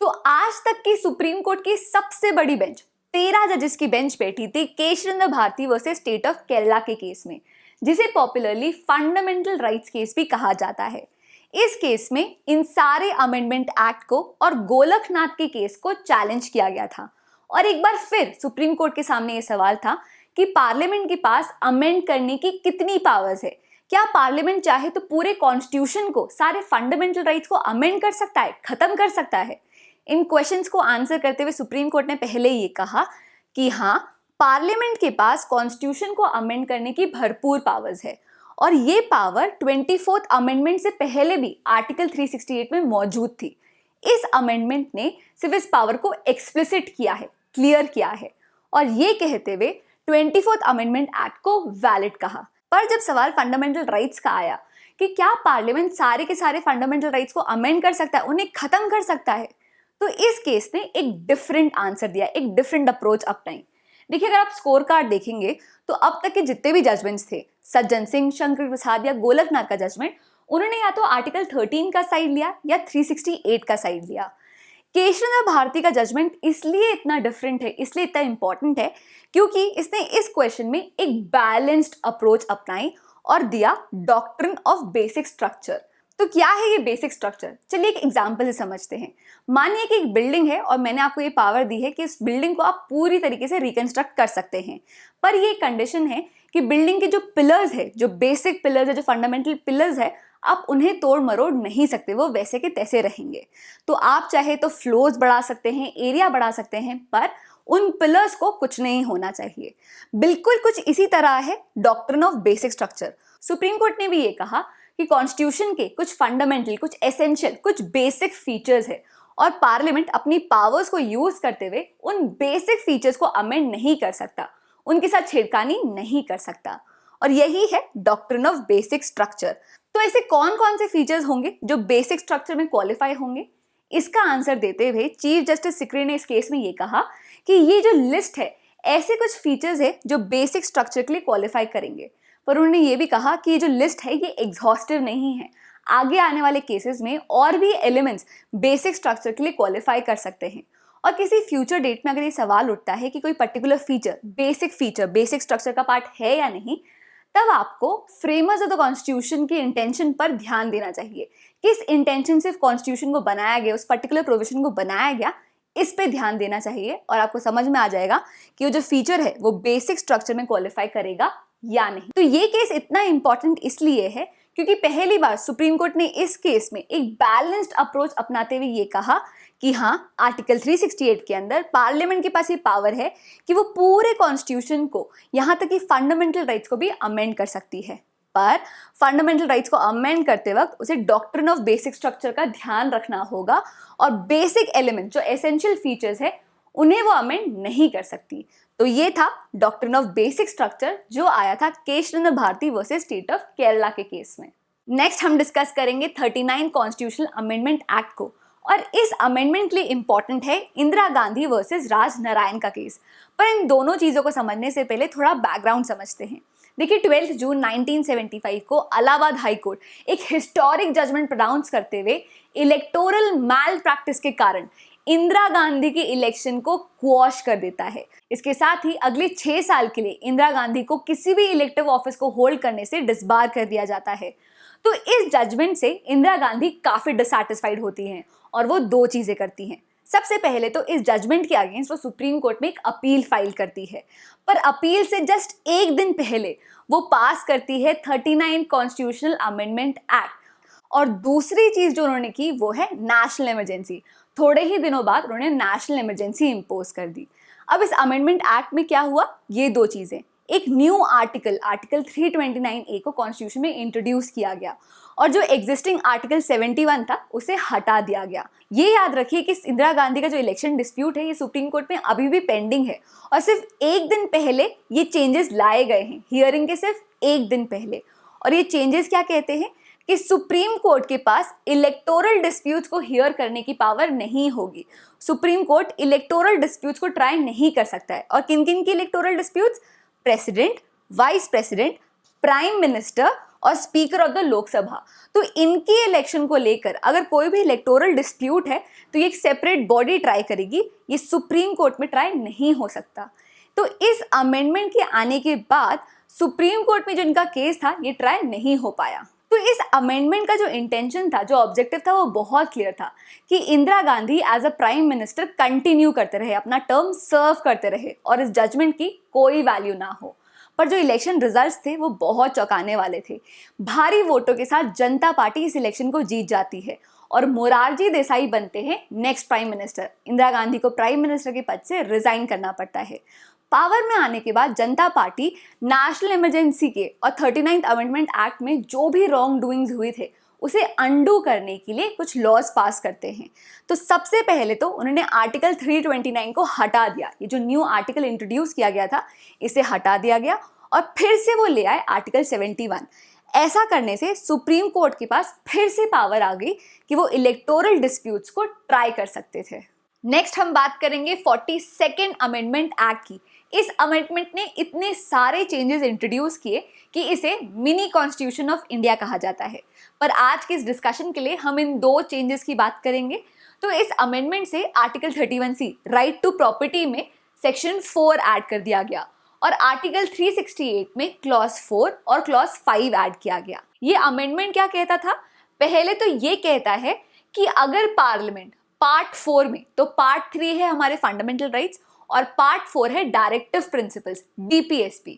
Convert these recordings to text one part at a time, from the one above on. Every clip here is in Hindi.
तो आज तक की सुप्रीम कोर्ट की सबसे बड़ी बेंच 13 जजेस की बेंच बैठी थी Kesharendra Bharati versus state of Kerala के केस में, जिसे पॉपुलरली फंडामेंटल राइट्स केस भी कहा जाता है। इस केस में इन सारे अमेंडमेंट एक्ट को और गोलकनाथ के केस को चैलेंज किया गया था। और एक बार फिर सुप्रीम कोर्ट के सामने ये सवाल था कि पार्लियामेंट के पास अमेंड करने की कितनी पावर्स है। क्या पार्लियामेंट चाहे तो पूरे कॉन्स्टिट्यूशन को, सारे फंडामेंटल राइट्स को अमेंड कर सकता है, खत्म कर सकता है? इन क्वेश्चंस को आंसर करते हुए सुप्रीम कोर्ट ने पहले ये कहा कि हाँ, पार्लियामेंट के पास कॉन्स्टिट्यूशन को अमेंड करने की भरपूर पावर्स है और ये पावर 24th अमेंडमेंट से पहले भी आर्टिकल 368 में मौजूद थी। इस अमेंडमेंट ने सिर्फ इस पावर को एक्सप्लिसिट किया है, क्लियर किया है और ये कहते हुए 24th अमेंडमेंट एक्ट को वैलिड कहा। पर जब सवाल फंडामेंटल राइट्स का आया कि क्या पार्लियामेंट सारे के सारे फंडामेंटल राइट्स को अमेंड कर सकता है, उन्हें खत्म कर सकता है, तो इस केस ने एक डिफरेंट आंसर दिया, एक डिफरेंट अप्रोच अपनाई। देखिए, अगर आप स्कोर कार्ड देखेंगे तो अब तक के जितने भी जजमेंट्स थे, सज्जन सिंह, शंकर प्रसाद या गोलकनाथ का जजमेंट, उन्होंने या तो आर्टिकल 13 का साइड लिया या 368 का साइड लिया। केशरेंद्र भारती का जजमेंट इसलिए इतना डिफरेंट है, इसलिए इतना इंपॉर्टेंट है क्योंकि इसने इस क्वेश्चन में एक बैलेंस्ड अप्रोच अपनाई और दिया डॉक्ट्रिन ऑफ बेसिक स्ट्रक्चर। तो क्या है ये बेसिक स्ट्रक्चर? चलिए एक एग्जांपल से समझते हैं। मानिए कि एक बिल्डिंग है और मैंने आपको ये पावर दी है कि इस बिल्डिंग को आप पूरी तरीके से रिकंस्ट्रक्ट कर सकते हैं, पर ये कंडीशन है कि बिल्डिंग के जो पिलर्स है, जो बेसिक पिलर्स है, जो फंडामेंटल पिलर्स है, आप उन्हें तोड़ मरोड़ नहीं सकते, वो वैसे के तैसे रहेंगे। तो आप चाहे तो फ्लोर्स बढ़ा सकते हैं, एरिया बढ़ा सकते हैं, पर उन पिलर्स को कुछ नहीं होना चाहिए। बिल्कुल कुछ इसी तरह है doctrine of basic structure. Supreme court ने भी ये कहा कि कॉन्स्टिट्यूशन के कुछ फंडामेंटल, कुछ एसेंशियल, कुछ बेसिक फीचर्स है और पार्लियामेंट अपनी पावर्स को यूज करते हुए उन बेसिक फीचर्स को अमेंड नहीं कर सकता, उनके साथ छेड़खानी नहीं कर सकता। और यही है डॉक्ट्रिन ऑफ बेसिक स्ट्रक्चर। तो ऐसे कौन कौन से फीचर्स होंगे जो बेसिक स्ट्रक्चर में क्वालिफाई होंगे? इसका आंसर देते हुए चीफ जस्टिस सिकरी ने इस केस में ये कहा कि ये जो लिस्ट है, ऐसे कुछ फीचर्स है जो बेसिक स्ट्रक्चर के लिए क्वालिफाई करेंगे। पर उन्होंने ये भी कहा कि ये जो लिस्ट है ये एग्जॉस्टिव नहीं है, आगे आने वाले केसेस में और भी एलिमेंट्स बेसिक स्ट्रक्चर के लिए क्वालिफाई कर सकते हैं। और किसी फ्यूचर डेट में अगर ये सवाल उठता है कि कोई पर्टिकुलर फीचर बेसिक स्ट्रक्चर का पार्ट है या नहीं, तब आपको फ्रेमर्स ऑफ द कॉन्स्टिट्यूशन की इंटेंशन पर ध्यान देना चाहिए। किस इंटेंशन से कॉन्स्टिट्यूशन को बनाया गया, उस पर्टिकुलर प्रोविजन को बनाया गया, इस पे ध्यान देना चाहिए और आपको समझ में आ जाएगा कि वो जो फीचर है वो बेसिक स्ट्रक्चर में क्वालिफाई करेगा या नहीं। तो ये केस इतना इंपॉर्टेंट इसलिए है क्योंकि पहली बार सुप्रीम कोर्ट ने इस केस में एक बैलेंस्ड अप्रोच अपनाते हुए ये कहा कि हाँ, आर्टिकल 368 के अंदर पार्लियामेंट के पास ये पावर है कि वो पूरे कॉन्स्टिट्यूशन को, यहाँ तक कि फंडामेंटल राइट्स को भी अमेंड कर सकती है। पर फंडामेंटल राइट्स को अमेंड करते वक्त उसे डॉक्ट्रिन ऑफ बेसिक स्ट्रक्चर का ध्यान रखना होगा और बेसिक एलिमेंट जो एसेंशियल फीचर्स है उन्हें वो अमेंड नहीं कर सकती। तो ये था डॉक्ट्रिन ऑफ बेसिक स्ट्रक्चर जो आया था Kesharendra Bharati versus state of Kerala के केस में। नेक्स्ट हम डिस्कस करेंगे 39 कॉन्स्टिट्यूशनल अमेंडमेंट एक्ट को और इस अमेंडमेंट के लिए इंपॉर्टेंट है इंदिरा गांधी वर्सेस राज नारायण का केस। पर इन दोनों चीजों को समझने से पहले थोड़ा बैकग्राउंड समझते हैं। देखिए, 12 जून 1975 को इलाहाबाद हाई कोर्ट एक हिस्टोरिक जजमेंट प्रोनाउंस करते हुए इलेक्टोरल मैल प्रैक्टिस के कारण इंदिरा गांधी के इलेक्शन को क्वॉश कर देता है। इसके साथ ही अगले 6 साल के लिए इंदिरा गांधी को किसी भी इलेक्टिव ऑफिस को होल्ड करने से डिसबार कर दिया जाता है। तो इस जजमेंट से इंदिरा गांधी काफी डिससैटिस्फाइड होती हैं और वो दो चीजें करती हैं। सबसे पहले तो इस जजमेंट के अगेंस्ट वो सुप्रीम कोर्ट में एक अपील फाइल करती है, पर अपील से जस्ट एक दिन पहले वो पास करती है 39 कॉन्स्टिट्यूशनल अमेंडमेंट एक्ट। और दूसरी चीज जो उन्होंने की वो है नेशनल इमरजेंसी। थोड़े ही दिनों बाद उन्होंने नेशनल इमरजेंसी इंपोज कर दी। अब इस अमेंडमेंट एक्ट में क्या हुआ? ये दो चीजें, एक न्यू आर्टिकल 329A को कॉन्स्टिट्यूशन में इंट्रोड्यूस किया गया और जो एग्जिस्टिंग आर्टिकल 71 था उसे हटा दिया गया। ये याद रखिए कि इंदिरा गांधी का जो इलेक्शन डिस्प्यूट है ये सुप्रीम कोर्ट में अभी भी पेंडिंग है और सिर्फ एक दिन पहले ये चेंजेस लाए गए हैं, हियरिंग के सिर्फ एक दिन पहले। और ये चेंजेस क्या कहते हैं कि सुप्रीम कोर्ट के पास इलेक्टोरल डिस्प्यूट्स को हियर करने की पावर नहीं होगी। सुप्रीम कोर्ट इलेक्टोरल डिस्प्यूट्स को ट्राई नहीं कर सकता है। और किन किन की electoral disputes? President, vice president, prime minister और स्पीकर ऑफ द लोकसभा। तो इनकी इलेक्शन को लेकर अगर कोई भी इलेक्टोरल डिस्प्यूट है तो ये एक सेपरेट बॉडी ट्राई करेगी, ये सुप्रीम कोर्ट में ट्राई नहीं हो सकता। तो इस अमेंडमेंट के आने के बाद सुप्रीम कोर्ट में जो इनका केस था ये ट्राई नहीं हो पाया। तो इस अमेंडमेंट का जो इंटेंशन था, जो ऑब्जेक्टिव था, वो बहुत क्लियर था कि Indira Gandhi as a prime minister continue करते रहे, अपना टर्म सर्व करते रहे और इस जजमेंट की कोई वैल्यू ना हो। पर जो इलेक्शन रिजल्ट्स थे वो बहुत चौंकाने वाले थे। भारी वोटों के साथ जनता पार्टी इस इलेक्शन को जीत जाती है और मोरारजी देसाई बनते हैं next prime minister. Indira Gandhi को प्राइम मिनिस्टर के पद से रिजाइन करना पड़ता है। पावर में आने के बाद जनता पार्टी नेशनल इमरजेंसी के और 39th अमेंडमेंट एक्ट में जो भी रॉन्ग डूइंग्स हुए थे उसे अंडू करने के लिए कुछ लॉज पास करते हैं। तो सबसे पहले तो उन्होंने आर्टिकल 329 को हटा दिया। ये जो न्यू आर्टिकल इंट्रोड्यूस किया गया था इसे हटा दिया गया और फिर से वो ले आए आर्टिकल 71। ऐसा करने से सुप्रीम कोर्ट के पास फिर से पावर आ गई कि वो इलेक्टोरल डिस्प्यूट्स को ट्राई कर सकते थे। नेक्स्ट हम बात करेंगे 42nd अमेंडमेंट एक्ट की। इस अमेंडमेंट ने इतने सारे चेंजेस इंट्रोड्यूस किए कि इसे मिनी कॉन्स्टिट्यूशन ऑफ इंडिया कहा जाता है। पर आज के इस डिस्कशन के लिए हम इन दो चेंजेस की बात करेंगे। तो इस अमेंडमेंट से article 31C right to property में सेक्शन 4 ऐड कर दिया गया और आर्टिकल 368 में क्लॉज 4 और क्लॉज 5 ऐड किया गया। ये अमेंडमेंट क्या कहता था? पहले तो ये कहता है कि अगर पार्लियामेंट पार्ट 4 में, तो पार्ट 3 है हमारे फंडामेंटल राइट्स और पार्ट 4 है डायरेक्टिव प्रिंसिपल्स DPSP।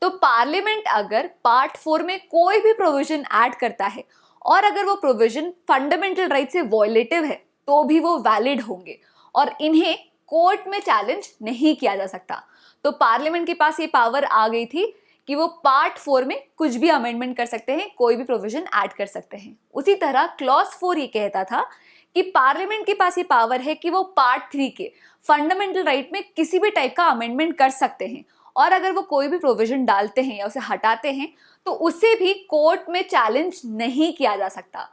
तो पार्लियामेंट अगर पार्ट 4 में कोई भी प्रोविजन ऐड करता है और अगर वो प्रोविजन फंडामेंटल राइट से वॉयलेटिव है तो भी वो वैलिड होंगे और इन्हें कोर्ट में चैलेंज नहीं किया जा सकता। तो पार्लियामेंट के पास ये पावर आ गई थी कि वो पार्ट 4 में कुछ भी अमेंडमेंट कर सकते हैं, कोई भी प्रोविजन ऐड कर सकते हैं। उसी तरह क्लॉज 4 ये कहता था कि पार्लियामेंट के पास ये पावर है कि वो पार्ट 3 के फंडामेंटल राइट में किसी भी टाइप का अमेंडमेंट कर सकते हैं और अगर वो कोई भी प्रोविजन डालते हैं या उसे हटाते हैं तो उसे भी कोर्ट में चैलेंज नहीं किया जा सकता।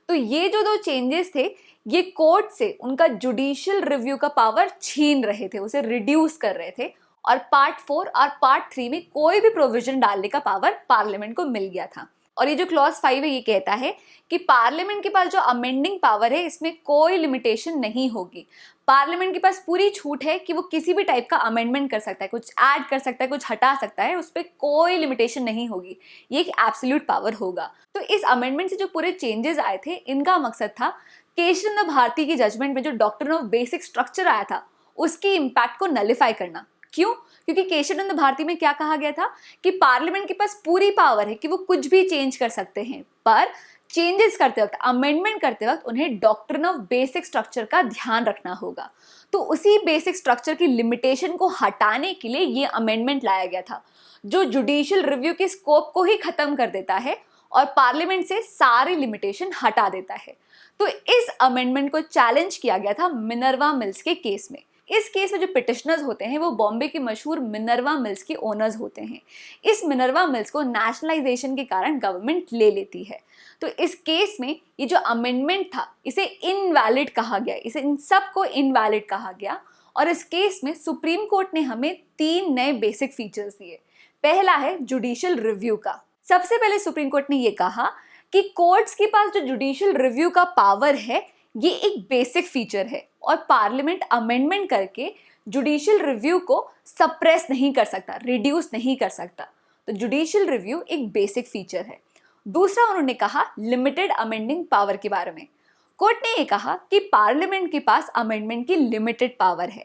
तो ये जो दो चेंजेस थे ये कोर्ट से उनका जुडिशियल रिव्यू का पावर छीन रहे थे, उसे रिड्यूस कर रहे थे और पार्ट 4 और पार्ट 3 में कोई भी प्रोविजन डालने का पावर पार्लियामेंट को मिल गया था। और ये जो क्लॉज 5 है ये कहता है कि पार्लियामेंट के पास जो अमेंडिंग पावर है इसमें कोई लिमिटेशन नहीं होगी। पार्लियामेंट के पास पूरी छूट है कि वो किसी भी टाइप का अमेंडमेंट कर सकता है, कुछ ऐड कर सकता है, कुछ हटा सकता है, उस पर कोई लिमिटेशन नहीं होगी। ये एक एब्सोल्यूट पावर होगा। तो इस अमेंडमेंट से जो पूरे चेंजेस आए थे इनका मकसद था केशव भारती की जजमेंट में जो डॉक्ट्रिन ऑफ बेसिक स्ट्रक्चर आया था उसकी इम्पैक्ट को नलिफाई करना। क्यों? क्योंकि केशवानंद भारती में क्या कहा गया था कि पार्लियामेंट के पास पूरी पावर है कि वो कुछ भी चेंज कर सकते हैं, पर चेंजेस करते वक्त, अमेंडमेंट करते वक्त उन्हें डॉक्ट्रिन ऑफ बेसिक स्ट्रक्चर का ध्यान रखना होगा। तो उसी बेसिक स्ट्रक्चर की लिमिटेशन को हटाने के लिए ये अमेंडमेंट लाया गया था जो जुडिशियल रिव्यू के स्कोप को ही खत्म कर देता है और पार्लियामेंट से सारी लिमिटेशन हटा देता है। तो इस अमेंडमेंट को चैलेंज किया गया था मिनर्वा मिल्स के केस में। इस केस में जो पिटिशनर्स होते हैं वो बॉम्बे के मशहूर मिनर्वा मिल्स के ओनर्स होते हैं। इस मिनर्वा मिल्स को नेशनलाइजेशन के कारण गवर्नमेंट ले लेती है। तो इस केस में ये जो अमेंडमेंट था इसे इनवैलिड कहा गया, इसे इन सब को इनवैलिड कहा गया और इस केस में सुप्रीम कोर्ट ने हमें 3 नए बेसिक फीचर्स दिए। पहला है जुडिशियल रिव्यू का। सबसे पहले सुप्रीम कोर्ट ने ये कहा कि कोर्ट्स के पास जो जुडिशियल रिव्यू का पावर है ये एक बेसिक फीचर है और पार्लियामेंट अमेंडमेंट करके जुडिशियल रिव्यू को सप्रेस नहीं कर सकता, रिड्यूस नहीं कर सकता। तो जुडिशियल रिव्यू एक बेसिक फीचर है। दूसरा उन्होंने कहा लिमिटेड अमेंडिंग पावर के बारे में। कोर्ट ने यह कहा कि पार्लियामेंट के पास अमेंडमेंट की लिमिटेड पावर है।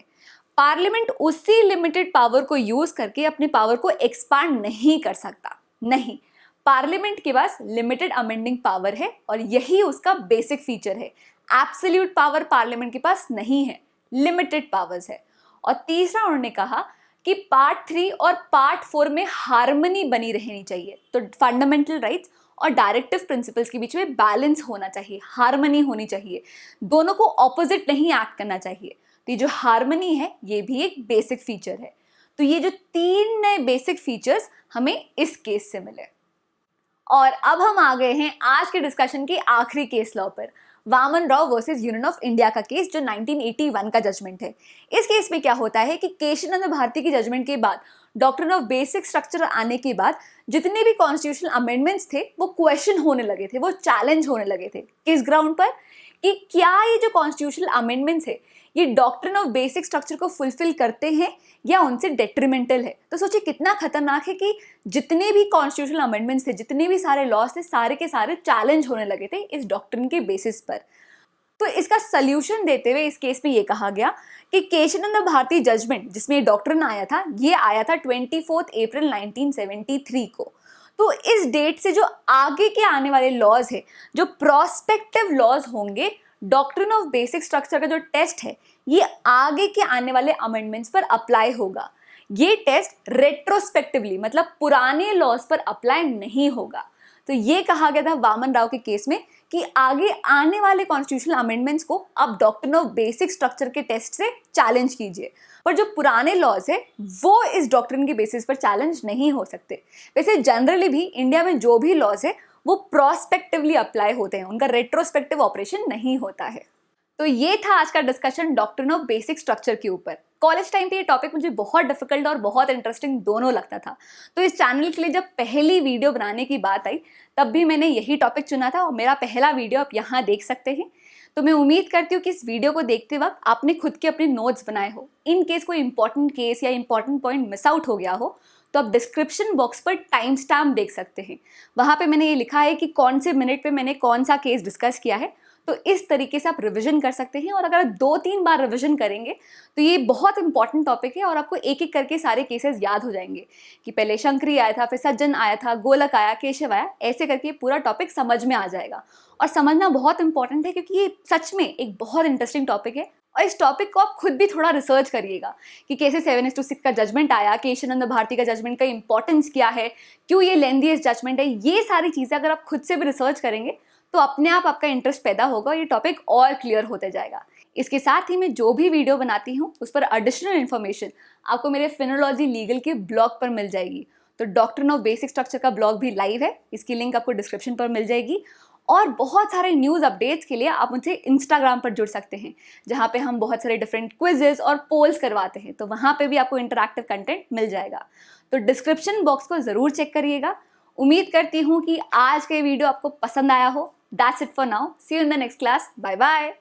पार्लियामेंट उसी लिमिटेड पावर को यूज करके अपने पावर को एक्सपांड नहीं कर सकता। नहीं, पार्लियामेंट के पास लिमिटेड अमेंडिंग पावर है और यही उसका बेसिक फीचर है। एब्सोल्यूट पावर पार्लियामेंट के पास नहीं है, लिमिटेड पावर्स है। और तीसरा उन्होंने कहा कि पार्ट 3 और पार्ट 4 में हार्मनी बनी रहनी चाहिए। तो फंडामेंटल राइट्स और डायरेक्टिव प्रिंसिपल्स के बीच में बैलेंस होना चाहिए, हार्मनी होनी चाहिए, दोनों को ऑपोजिट नहीं एक्ट करना चाहिए। तो ये जो हार्मनी है ये भी एक बेसिक फीचर है। तो ये जो 3 नए बेसिक फीचर्स हमें इस केस से मिले। और अब हम आ गए हैं आज के डिस्कशन के आखिरी केस लॉ पर, Waman Rao versus Union of India का केस जो 1981 का जजमेंट है। इस केस में क्या होता है कि केशवानंद भारती की जजमेंट के बाद डॉक्ट्रिन ऑफ बेसिक स्ट्रक्चर आने के बाद जितने भी कॉन्स्टिट्यूशनल अमेंडमेंट्स थे वो क्वेश्चन होने लगे थे, वो चैलेंज होने लगे थे। किस ग्राउंड पर? कि क्या ये जो कॉन्स्टिट्यूशनल अमेंडमेंट्स है ये डॉक्ट्रिन ऑफ बेसिक स्ट्रक्चर को फुलफिल करते हैं या उनसे डेट्रीमेंटल है। तो सोचिए कितना खतरनाक है कि जितने भी कॉन्स्टिट्यूशनल अमेंडमेंट्स थे, जितने भी सारे लॉज थे, सारे के सारे चैलेंज होने लगे थे इस डॉक्ट्रिन के बेसिस पर। तो इसका सल्यूशन देते हुए इस केस में ये कहा गया कि केशवानंद भारती जजमेंट जिसमें ये डॉक्ट्रिन आया था, ये आया था 24 अप्रैल 1973 को। तो इस डेट से जो आगे के आने वाले लॉज है, जो प्रोस्पेक्टिव लॉज होंगे, डॉक्ट्रिन ऑफ बेसिक स्ट्रक्चर का जो टेस्ट है ये आगे के आने वाले अमेंडमेंट्स पर अप्लाई होगा। ये टेस्ट रेट्रोस्पेक्टिवली मतलब पुराने लॉज पर अप्लाई नहीं होगा। तो ये कहा गया था वामन राव के केस में कि आगे आने वाले कॉन्स्टिट्यूशनल अमेंडमेंट्स को आप डॉक्ट्रिन ऑफ बेसिक स्ट्रक्चर के टेस्ट से चैलेंज कीजिए, पर जो पुराने लॉज है वो इस डॉक्ट्रिन के बेसिस पर चैलेंज नहीं हो सकते। वैसे जनरली भी इंडिया में जो भी लॉज है वो प्रोस्पेक्टिवली अप्लाई होते हैं, उनका रेट्रोस्पेक्टिव ऑपरेशन नहीं होता है। तो ये था आज का discussion doctrine of basic structure के ऊपर। कॉलेज टाइम पे ये टॉपिक मुझे बहुत डिफिकल्ट और बहुत इंटरेस्टिंग दोनों लगता था, तो इस चैनल के लिए जब पहली वीडियो बनाने की बात आई तब भी मैंने यही टॉपिक चुना था और मेरा पहला वीडियो आप यहाँ देख सकते हैं। तो मैं उम्मीद करती हूँ कि इस वीडियो को देखते वक्त आपने खुद के अपने नोट्स बनाए हो। इन केस कोई इंपॉर्टेंट केस या इंपॉर्टेंट पॉइंट मिस आउट हो गया हो तो आप डिस्क्रिप्शन बॉक्स पर टाइम स्टैम्प देख सकते हैं। वहाँ पे मैंने ये लिखा है कि कौन से मिनट पे मैंने कौन सा केस डिस्कस किया है। तो इस तरीके से आप रिवीजन कर सकते हैं, और अगर आप 2-3 बार रिवीजन करेंगे तो ये बहुत इंपॉर्टेंट टॉपिक है और आपको एक एक करके सारे केसेस याद हो जाएंगे कि पहले शंकरी आया था, फिर सज्जन आया था, गोलक आया, केशव आया, ऐसे करके पूरा टॉपिक समझ में आ जाएगा। और समझना बहुत इंपॉर्टेंट है क्योंकि ये सच में एक बहुत इंटरेस्टिंग टॉपिक है। और इस टॉपिक को आप खुद भी थोड़ा रिसर्च करिएगा कि कैसे 7:6 का जजमेंट आया, केशवानंद भारती का जजमेंट का इंपॉर्टेंस क्या है, क्यों ये लेंथीएस्ट जजमेंट है। ये सारी चीज़ें अगर आप खुद से भी रिसर्च करेंगे तो अपने आप आपका इंटरेस्ट पैदा होगा और ये टॉपिक और क्लियर होते जाएगा। इसके साथ ही मैं जो भी वीडियो बनाती हूँ उस पर एडिशनल इन्फॉर्मेशन आपको मेरे फिनोलॉजी लीगल के ब्लॉग पर मिल जाएगी। तो डॉक्ट्रिन ऑफ बेसिक स्ट्रक्चर का ब्लॉग भी लाइव है, इसकी लिंक आपको डिस्क्रिप्शन पर मिल जाएगी। और बहुत सारे न्यूज़ अपडेट्स के लिए आप मुझसे इंस्टाग्राम पर जुड़ सकते हैं, जहाँ पे हम बहुत सारे डिफरेंट क्विजेज और पोल्स करवाते हैं, तो वहाँ पे भी आपको इंटरैक्टिव कंटेंट मिल जाएगा। तो डिस्क्रिप्शन बॉक्स को ज़रूर चेक करिएगा। उम्मीद करती हूँ कि आज का वीडियो आपको पसंद आया हो। That's it for now. See you in the next class. Bye bye.